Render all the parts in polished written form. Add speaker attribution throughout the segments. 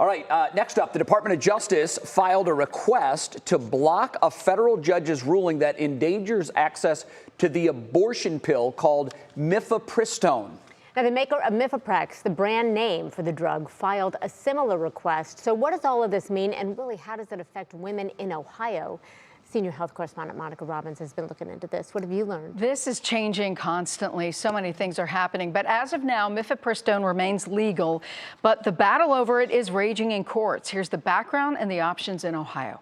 Speaker 1: All right, next up, the Department of Justice filed a request to block a federal judge's ruling that endangers access to the abortion pill called mifepristone.
Speaker 2: Now, the maker of Mifeprex, the brand name for the drug, filed a similar request. So what does all of this mean, and really, how does it affect women in Ohio? Senior health correspondent Monica Robbins has been looking into this. What have you learned?
Speaker 3: This is changing constantly. So many things are happening. But as of now, mifepristone remains legal, but the battle over it is raging in courts. Here's the background and the options in Ohio.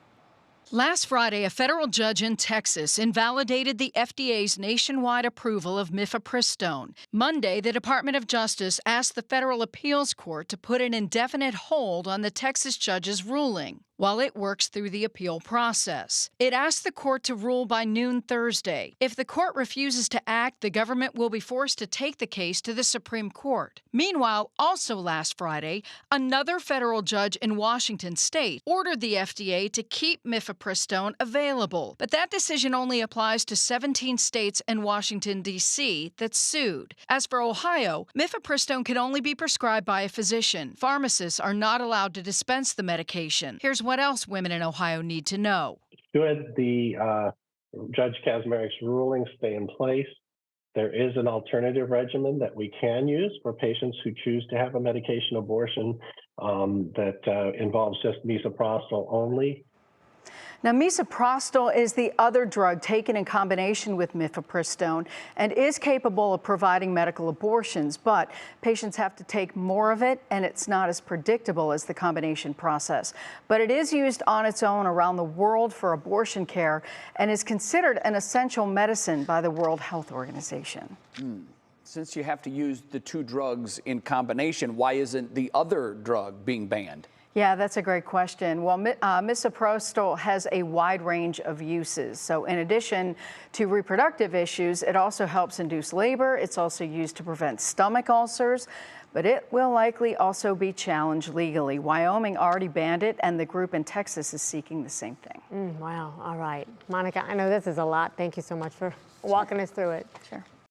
Speaker 4: Last Friday, a federal judge in Texas invalidated the FDA's nationwide approval of mifepristone. Monday, the Department of Justice asked the Federal Appeals Court to put an indefinite hold on the Texas judge's ruling while it works through the appeal process. It asked the court to rule by noon Thursday. If the court refuses to act, the government will be forced to take the case to the Supreme Court. Meanwhile, also last Friday, another federal judge in Washington state ordered the FDA to keep mifepristone available. But that decision only applies to 17 states and Washington, D.C. that sued. As for Ohio, mifepristone can only be prescribed by a physician. Pharmacists are not allowed to dispense the medication. Here's what else women in Ohio need to know.
Speaker 5: Should the Judge Kazmarik's ruling stay in place, there is an alternative regimen that we can use for patients who choose to have a medication abortion that involves just misoprostol only.
Speaker 3: Now, misoprostol is the other drug taken in combination with mifepristone and is capable of providing medical abortions, but patients have to take more of it, and it's not as predictable as the combination process. But it is used on its own around the world for abortion care and is considered an essential medicine by the World Health Organization.
Speaker 1: Since you have to use the two drugs in combination, why isn't the other drug being banned?
Speaker 3: Yeah, that's a great question. Well, misoprostol has a wide range of uses. So in addition to reproductive issues, it also helps induce labor. It's also used to prevent stomach ulcers, but it will likely also be challenged legally. Wyoming already banned it, and the group in Texas is seeking the same thing.
Speaker 2: Wow. All right. Monica, I know this is a lot. Thank you so much for walking us through it.
Speaker 3: Sure.